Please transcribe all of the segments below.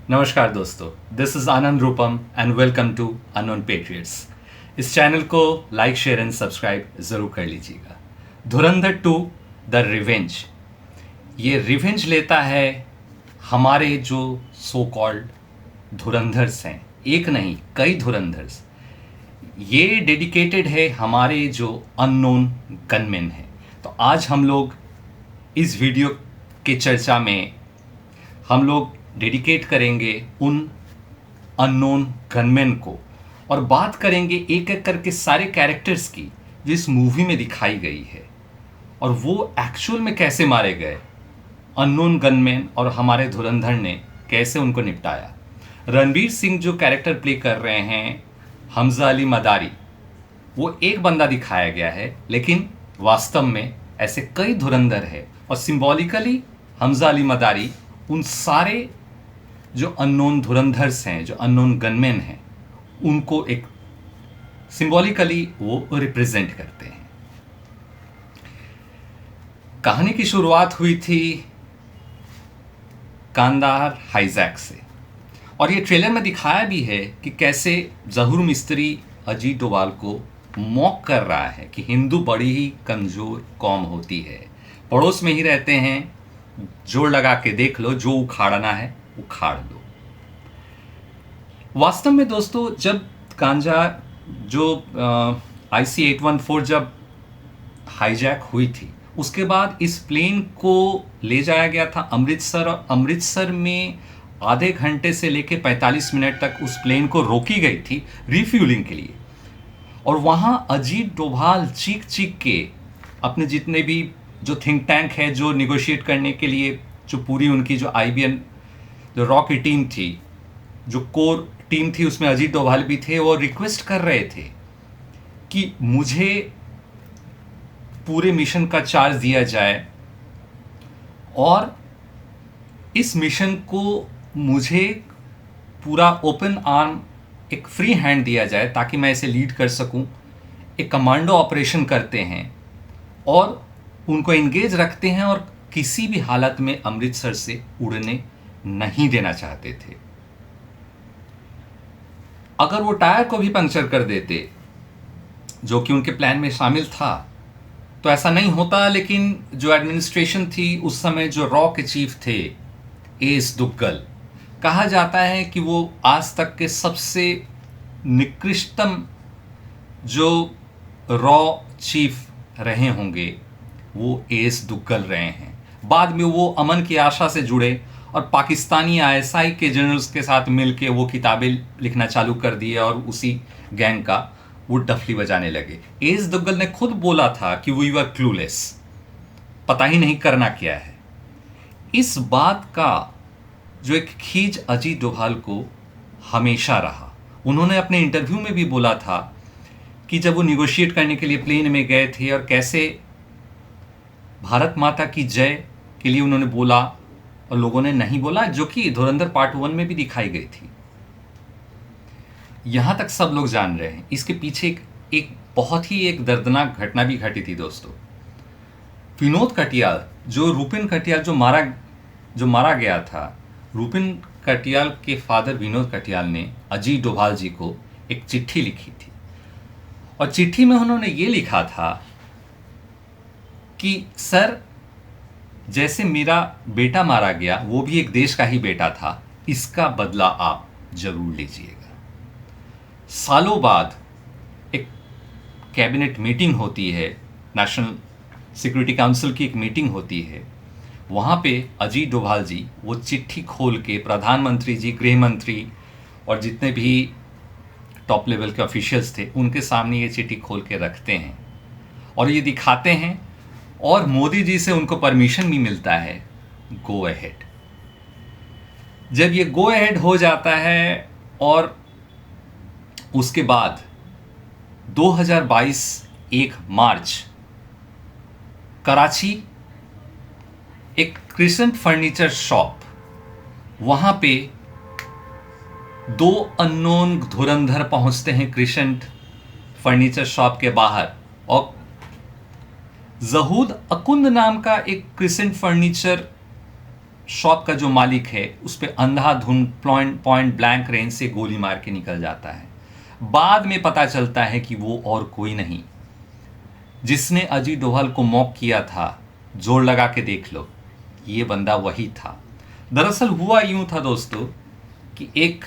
नमस्कार दोस्तों, this is Anand Rupam and welcome to unknown patriots. इस चैनल को लाइक शेयर एंड सब्सक्राइब ज़रूर कर लीजिएगा। धुरंधर 2 द रिवेंज, ये रिवेंज लेता है हमारे जो सो कॉल्ड धुरंधर्स हैं। एक नहीं, कई धुरंधर्स। ये डेडिकेटेड है हमारे जो अननोन गनमैन हैं। तो आज हम लोग इस वीडियो के चर्चा में हम लोग डेडिकेट करेंगे उन अननोन गनमैन को और बात करेंगे एक एक करके सारे कैरेक्टर्स की जो इस मूवी में दिखाई गई है और वो एक्चुअल में कैसे मारे गए। अननोन गनमैन और हमारे धुरंधर ने कैसे उनको निपटाया। रणवीर सिंह जो कैरेक्टर प्ले कर रहे हैं, हमजा अली मदारी, वो एक बंदा दिखाया गया है, लेकिन वास्तव में ऐसे कई धुरंधर है और सिंबॉलिकली हमजा अली मदारी उन सारे जो अननोन धुरंधर्स हैं, जो अननोन गनमैन हैं, उनको एक सिंबॉलिकली वो रिप्रेजेंट करते हैं। कहानी की शुरुआत हुई थी कांदार हाईजैक से और ये ट्रेलर में दिखाया भी है कि कैसे जहूर मिस्त्री अजीत डोभाल को मॉक कर रहा है कि हिंदू बड़ी ही कमज़ोर कौम होती है, पड़ोस में ही रहते हैं, जोर लगा के देख लो, जो उखाड़ना है उखाड़ लो। वास्तव में दोस्तों, जब कांजा जो IC-814 जब हाईजैक हुई थी, उसके बाद इस प्लेन को ले जाया गया था अमृतसर और अमृतसर में आधे घंटे से लेकर 45 मिनट तक उस प्लेन को रोकी गई थी रिफ्यूलिंग के लिए। और वहाँ अजीत डोभाल चीख चीख के अपने जितने भी जो थिंक टैंक है, जो निगोशिएट करने के लिए जो पूरी उनकी जो IBN जो रॉ की टीम थी, जो कोर टीम थी, उसमें अजीत डोभाल भी थे, वो रिक्वेस्ट कर रहे थे कि मुझे पूरे मिशन का चार्ज दिया जाए और इस मिशन को मुझे पूरा ओपन आर्म, एक फ्री हैंड दिया जाए ताकि मैं इसे लीड कर सकूं। एक कमांडो ऑपरेशन करते हैं और उनको एंगेज रखते हैं और किसी भी हालत में अमृतसर से उड़ने नहीं देना चाहते थे। अगर वो टायर को भी पंक्चर कर देते, जो कि उनके प्लान में शामिल था, तो ऐसा नहीं होता। लेकिन जो एडमिनिस्ट्रेशन थी उस समय, जो रॉ के चीफ थे एस दुग्गल, कहा जाता है कि वो आज तक के सबसे निकृष्टतम जो रॉ चीफ रहे होंगे, वो एस दुग्गल रहे हैं। बाद में वो अमन की आशा से जुड़े और पाकिस्तानी ISI के जनरल्स के साथ मिलके वो किताबें लिखना चालू कर दिए और उसी गैंग का वो डफली बजाने लगे। एस दुग्गल ने खुद बोला था कि वी वर क्लूलेस, पता ही नहीं करना क्या है। इस बात का जो एक खींच अजीत डोभाल को हमेशा रहा। उन्होंने अपने इंटरव्यू में भी बोला था कि जब वो निगोशिएट करने के लिए प्लेन में गए थे और कैसे भारत माता की जय के लिए उन्होंने बोला और लोगों ने नहीं बोला, जो कि धुरंधर पार्ट 1 में भी दिखाई गई थी। यहां तक सब लोग जान रहे हैं। इसके पीछे एक बहुत ही एक दर्दनाक घटना भी घटी थी दोस्तों। विनोद कटियाल, जो रूपिन कटियाल जो मारा गया था, रूपिन कटियाल के फादर विनोद कटियाल ने अजीत डोभाल जी को एक चिट्ठी लिखी थी और चिट्ठी में उन्होंने ये लिखा था कि सर, जैसे मेरा बेटा मारा गया, वो भी एक देश का ही बेटा था, इसका बदला आप जरूर लीजिएगा। सालों बाद एक कैबिनेट मीटिंग होती है, नेशनल सिक्योरिटी काउंसिल की एक मीटिंग होती है। वहाँ पे अजीत डोभाल जी वो चिट्ठी खोल के प्रधानमंत्री जी, गृह मंत्री और जितने भी टॉप लेवल के ऑफिशियल्स थे, उनके सामने ये चिट्ठी खोल के रखते हैं और ये दिखाते हैं और मोदी जी से उनको परमिशन भी मिलता है, गो अहेड। जब ये गो अहेड हो जाता है और उसके बाद 2022 1 मार्च, कराची एक क्रिसेंट फर्नीचर शॉप, वहां पे 2 अननोन धुरंधर पहुंचते हैं क्रिसेंट फर्नीचर शॉप के बाहर और जहूद अकुंद नाम का एक क्रिसेंट फर्नीचर शॉप का जो मालिक है उस पर अंधाधुंध पॉइंट ब्लैंक रेंज से गोली मार के निकल जाता है। बाद में पता चलता है कि वो और कोई नहीं, जिसने अजय डोभाल को मॉक किया था, जोर लगा के देख लो, ये बंदा वही था। दरअसल हुआ यूं था दोस्तों कि एक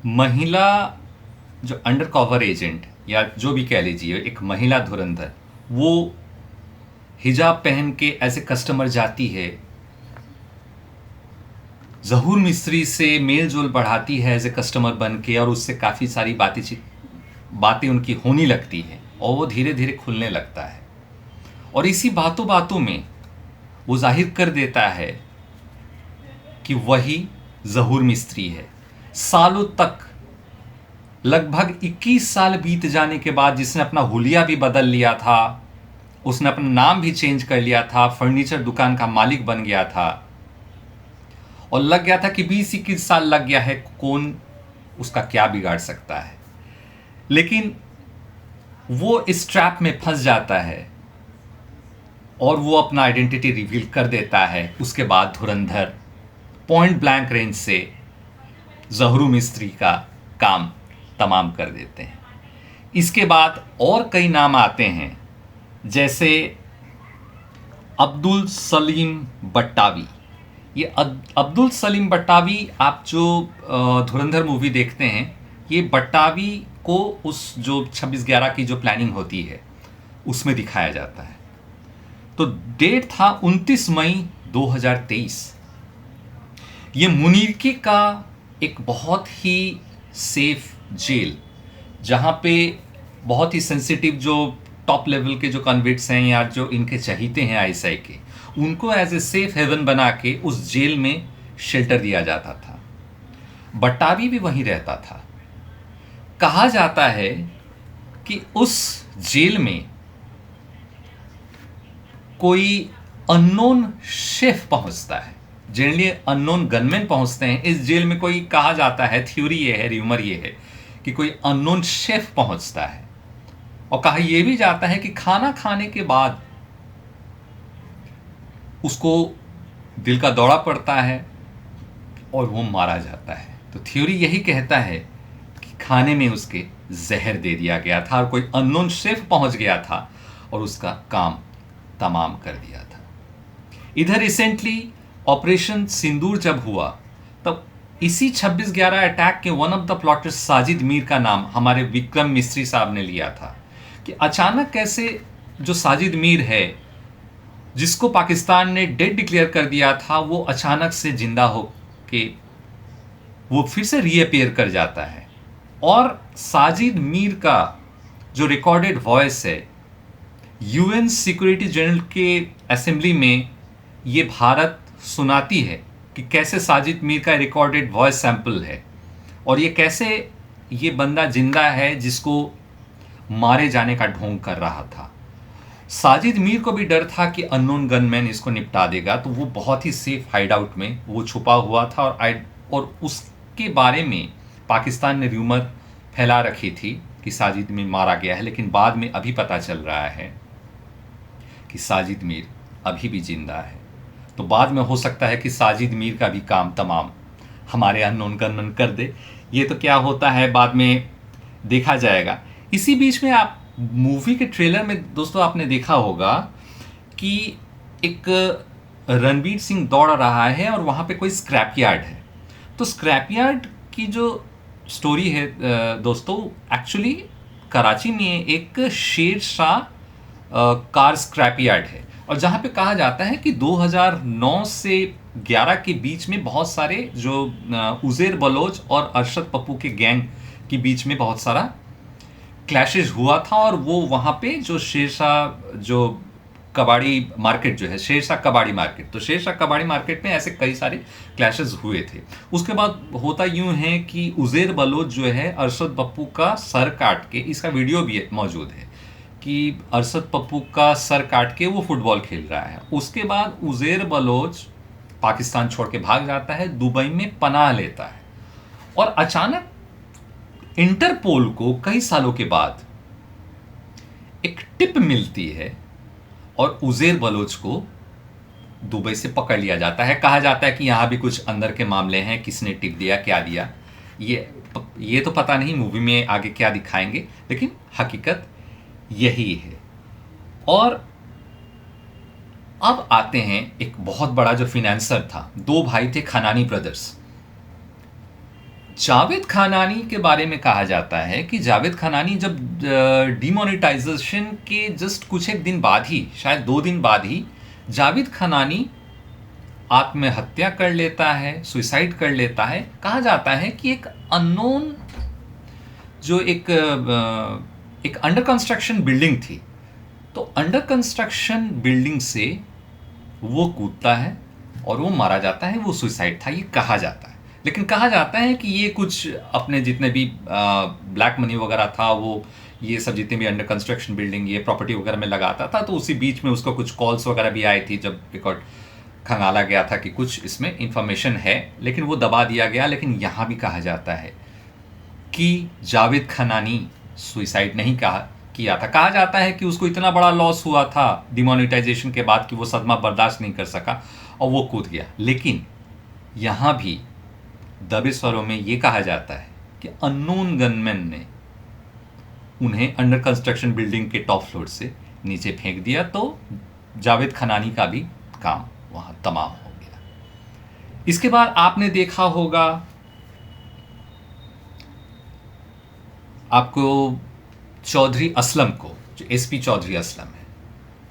महिला जो अंडर कवर एजेंट या जो भी कह लीजिए, एक महिला धुरंधर, वो हिजाब पहन के ऐसे कस्टमर जाती है, जहूर मिस्त्री से मेल जोल बढ़ाती है एज ए कस्टमर बन के, और उससे काफ़ी सारी बातें उनकी होने लगती है और वो धीरे धीरे खुलने लगता है। और इसी बातों बातों में वो जाहिर कर देता है कि वही जहूर मिस्त्री है। सालों तक, लगभग 21 साल बीत जाने के बाद, जिसने अपना हुलिया भी बदल लिया था, उसने अपना नाम भी चेंज कर लिया था, फर्नीचर दुकान का मालिक बन गया था और लग गया था कि 20-21 साल लग गया है, कौन उसका क्या बिगाड़ सकता है। लेकिन वो इस ट्रैप में फंस जाता है और वो अपना आइडेंटिटी रिवील कर देता है। उसके बाद धुरंधर पॉइंट ब्लैंक रेंज से जहूर मिस्त्री का काम तमाम कर देते हैं। इसके बाद और कई नाम आते हैं, जैसे अब्दुल सलीम बट्टावी। ये अब्दुल सलीम बट्टावी, आप जो धुरंधर मूवी देखते हैं, ये बट्टावी को उस जो 26/11 की जो प्लानिंग होती है उसमें दिखाया जाता है। तो डेट था 29 मई 2023। ये मुनीरकी का एक बहुत ही सेफ जेल, जहाँ पे बहुत ही सेंसिटिव जो टॉप लेवल के जो कन्विक्ट्स हैं या जो इनके चहीते हैं आईएसआई के, उनको एज ए सेफ हेवन बना के उस जेल में शेल्टर दिया जाता था। बट्टावी भी वहीं रहता था। कहा जाता है कि उस जेल में कोई अननोन शेफ पहुंचता है, जनरली अननोन गनमैन पहुंचते हैं। इस जेल में कोई, कहा जाता है, थ्योरी ये है, र्यूमर ये है कि कोई अननोन शेफ पहुंचता है। और कहा यह भी जाता है कि खाना खाने के बाद उसको दिल का दौरा पड़ता है और वो मारा जाता है। तो थ्योरी यही कहता है कि खाने में उसके जहर दे दिया गया था और कोई अननोन शेफ पहुंच गया था और उसका काम तमाम कर दिया था। इधर रिसेंटली ऑपरेशन सिंदूर जब हुआ, तब इसी 26/11 अटैक के one of the plotters Sajid Mir का नाम हमारे विक्रम मिस्त्री साहब ने लिया था कि अचानक कैसे जो साजिद मीर है, जिसको पाकिस्तान ने डेड डिक्लेयर कर दिया था, वो अचानक से जिंदा हो के वो फिर से रीअपीयर कर जाता है। और साजिद मीर का जो रिकॉर्डेड वॉइस है, यूएन सिक्योरिटी जनरल के असेंबली में ये भारत सुनाती है कि कैसे साजिद मीर का रिकॉर्डेड वॉइस सैंपल है और ये कैसे ये बंदा जिंदा है जिसको मारे जाने का ढोंग कर रहा था। साजिद मीर को भी डर था कि अननोन गनमैन इसको निपटा देगा, तो वो बहुत ही सेफ हाइड आउट में वो छुपा हुआ था और उसके बारे में पाकिस्तान ने र्यूमर फैला रखी थी कि साजिद मीर मारा गया है। लेकिन बाद में अभी पता चल रहा है कि साजिद मीर अभी भी जिंदा है। तो बाद में हो सकता है कि साजिद मीर का भी काम तमाम हमारे अननोन गनमैन कर दे। ये तो क्या होता है बाद में देखा जाएगा। इसी बीच में आप मूवी के ट्रेलर में दोस्तों आपने देखा होगा कि एक रणवीर सिंह दौड़ रहा है और वहाँ पे कोई स्क्रैप यार्ड है। तो स्क्रैप यार्ड की जो स्टोरी है दोस्तों, एक्चुअली कराची में एक Sher Shah car scrap yard है, और जहाँ पे कहा जाता है कि 2009 से 11 के बीच में बहुत सारे जो उज़ैर बलोच और अरशद पप्पू के गैंग के बीच में बहुत सारा क्लैशेज हुआ था। और वो वहाँ पे जो शेरशाह जो कबाड़ी मार्केट जो है, शेरशाह कबाड़ी मार्केट, तो शेरशाह कबाड़ी मार्केट में ऐसे कई सारे क्लैशेज हुए थे। उसके बाद होता यूं है कि उज़ैर बलोच जो है अरशद पप्पू का सर काट के, इसका वीडियो भी मौजूद है कि अरशद पप्पू का सर काट के वो फुटबॉल खेल रहा है। उसके बाद उज़ैर बलोच पाकिस्तान छोड़ के भाग जाता है, दुबई में पनाह लेता है, और अचानक इंटरपोल को कई सालों के बाद एक टिप मिलती है और उज़ैर बलोच को दुबई से पकड़ लिया जाता है। कहा जाता है कि यहाँ भी कुछ अंदर के मामले हैं, किसने टिप दिया, क्या दिया, ये तो पता नहीं, मूवी में आगे क्या दिखाएंगे, लेकिन हकीकत यही है। और अब आते हैं एक बहुत बड़ा जो फिनेंसर था, दो भाई थे खनानी ब्रदर्स। जावेद खनानी के बारे में कहा जाता है कि जावेद खनानी जब डिमोनेटाइजेशन के जस्ट कुछ एक दिन बाद ही, शायद 2 दिन बाद ही, जावेद खनानी आत्महत्या कर लेता है, सुसाइड कर लेता है। कहा जाता है कि एक अननोन जो एक अंडर कंस्ट्रक्शन बिल्डिंग थी, तो अंडर कंस्ट्रक्शन बिल्डिंग से वो कूदता है और वो मारा जाता है। वो सुसाइड था, ये कहा जाता है। लेकिन कहा जाता है कि ये कुछ अपने जितने भी ब्लैक मनी वगैरह था, वो ये सब जितने भी अंडर कंस्ट्रक्शन बिल्डिंग ये प्रॉपर्टी वगैरह में लगाता था, तो उसी बीच में उसको कुछ कॉल्स वगैरह भी आई थी, जब रिकॉर्ड खंगाला गया था कि कुछ इसमें इंफॉर्मेशन है, लेकिन वो दबा दिया गया। लेकिन यहाँ भी कहा जाता है कि जावेद खनानी सुसाइड नहीं किया था। कहा जाता है कि उसको इतना बड़ा लॉस हुआ था डिमोनेटाइजेशन के बाद कि वो सदमा बर्दाश्त नहीं कर सका और वो कूद गया। लेकिन यहाँ भी दबे स्वरों में ये कहा जाता है कि अननोन गनमैन ने उन्हें अंडर कंस्ट्रक्शन बिल्डिंग के टॉप फ्लोर से नीचे फेंक दिया, तो जावेद खनानी का भी काम वहाँ तमाम हो गया। इसके बाद आपने देखा होगा, आपको चौधरी असलम को, जो एसपी चौधरी असलम है,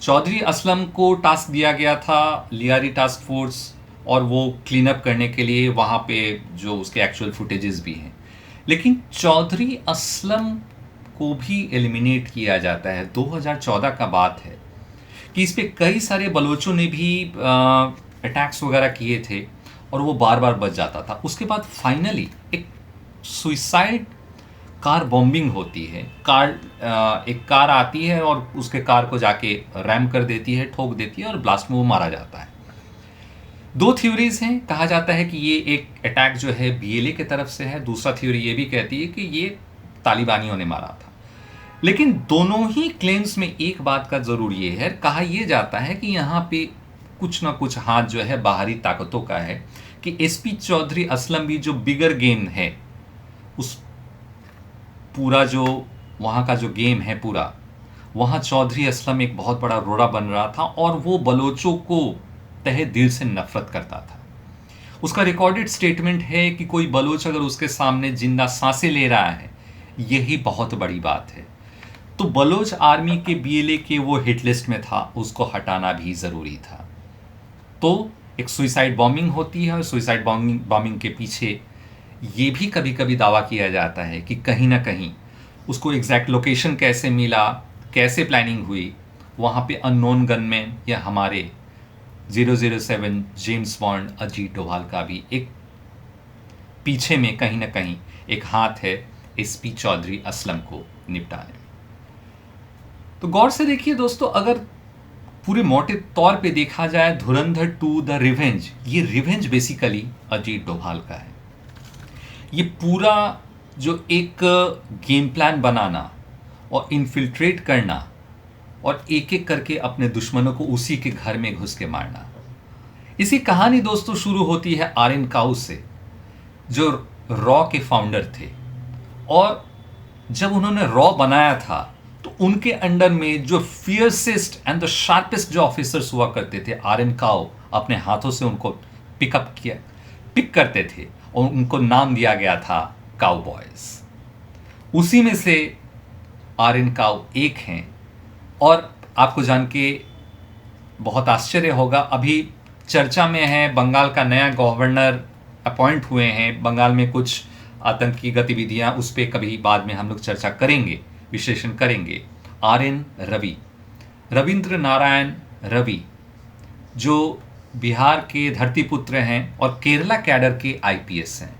चौधरी असलम को टास्क दिया गया था लियारी टास्क फोर्स, और वो क्लीन अप करने के लिए वहाँ पे जो उसके एक्चुअल फुटेजेस भी हैं। लेकिन चौधरी असलम को भी एलिमिनेट किया जाता है। 2014 का बात है कि इस पे कई सारे बलोचों ने भी अटैक्स वगैरह किए थे और वो बार बार बच जाता था। उसके बाद फाइनली एक सुसाइड कार बॉम्बिंग होती है। एक कार आती है और उसके कार को जाके रैम कर देती है, ठोक देती है और ब्लास्ट में वो मारा जाता है। 2 थ्योरीज हैं। कहा जाता है कि ये एक अटैक जो है बीएलए की तरफ से है, दूसरा थ्योरी ये भी कहती है कि ये तालिबानियों ने मारा था। लेकिन दोनों ही क्लेम्स में एक बात का जरूर ये है, कहा यह जाता है कि यहाँ पे कुछ ना कुछ हाथ जो है बाहरी ताकतों का है, कि एसपी चौधरी असलम भी जो बिगर गेम है, उस पूरा जो वहाँ का जो गेम है पूरा, वहाँ चौधरी असलम एक बहुत बड़ा रोड़ा बन रहा था और वो बलोचों को तहे दिल से नफरत करता था। उसका रिकॉर्डेड स्टेटमेंट है कि कोई बलोच अगर उसके सामने जिंदा सांसें ले रहा है, यही बहुत बड़ी बात है। तो बलोच आर्मी के बीएलए के वो हिट लिस्ट में था, उसको हटाना भी ज़रूरी था। तो एक सुइसाइड बॉम्बिंग होती है और सुइसाइड बॉम्बिंग के पीछे ये भी कभी कभी दावा किया जाता है कि कहीं ना कहीं उसको एग्जैक्ट लोकेशन कैसे मिला, कैसे प्लानिंग हुई, वहाँ पे अननोन गनमैन या हमारे 007 जेम्स बॉन्ड अजीत डोभाल का भी एक पीछे में कहीं ना कहीं एक हाथ है एसपी चौधरी असलम को निपटाने में। तो गौर से देखिए दोस्तों, अगर पूरे मोटे तौर पे देखा जाए, धुरंधर 2 द रिवेंज, ये रिवेंज बेसिकली अजीत डोभाल का है। ये पूरा जो एक गेम प्लान बनाना और इन्फिल्ट्रेट करना और एक एक करके अपने दुश्मनों को उसी के घर में घुस के मारना। इसी कहानी दोस्तों शुरू होती है आर्यन काउ से, जो रॉ के फाउंडर थे। और जब उन्होंने रॉ बनाया था तो उनके अंडर में जो फियर्सेस्ट एंड द शार्पेस्ट जो ऑफिसर्स हुआ करते थे, आर्यन काउ अपने हाथों से उनको पिक करते थे और उनको नाम दिया गया था काउ बॉयज। उसी में से आर्यन काउ एक हैं। और आपको जान के बहुत आश्चर्य होगा, अभी चर्चा में है, बंगाल का नया गवर्नर अपॉइंट हुए हैं, बंगाल में कुछ आतंकी गतिविधियां, उस पर कभी बाद में हम लोग चर्चा करेंगे, विश्लेषण करेंगे। आरएन रवि, रविंद्र नारायण रवि, जो बिहार के धरतीपुत्र हैं और केरला कैडर के आईपीएस हैं,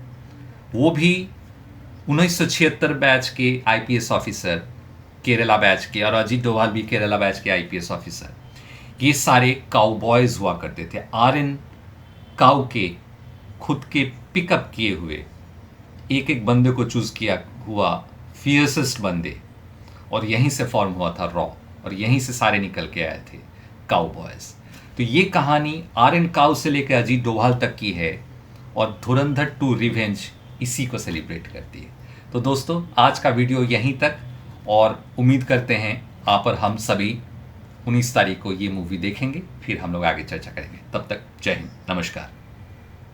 वो भी 1976 बैच के आईपीएस ऑफिसर, केरला बैच के, और अजीत डोभाल भी केरला बैच के आईपीएस ऑफिसर। ये सारे काउ बॉयज हुआ करते थे। आर्यन काउ के खुद के पिकअप किए हुए एक एक बंदे को चूज किया हुआ फियर्सेस्ट बंदे, और यहीं से फॉर्म हुआ था रॉ, और यहीं से सारे निकल के आए थे काउ बॉयज। तो ये कहानी आर्यन काउ से लेकर अजीत डोभाल तक की है और धुरंधर 2 रिवेंज इसी को सेलिब्रेट करती है। तो दोस्तों आज का वीडियो यहीं तक, और उम्मीद करते हैं आप और हम सभी 19 तारीख को ये मूवी देखेंगे, फिर हम लोग आगे चर्चा करेंगे। तब तक जय हिंद, नमस्कार।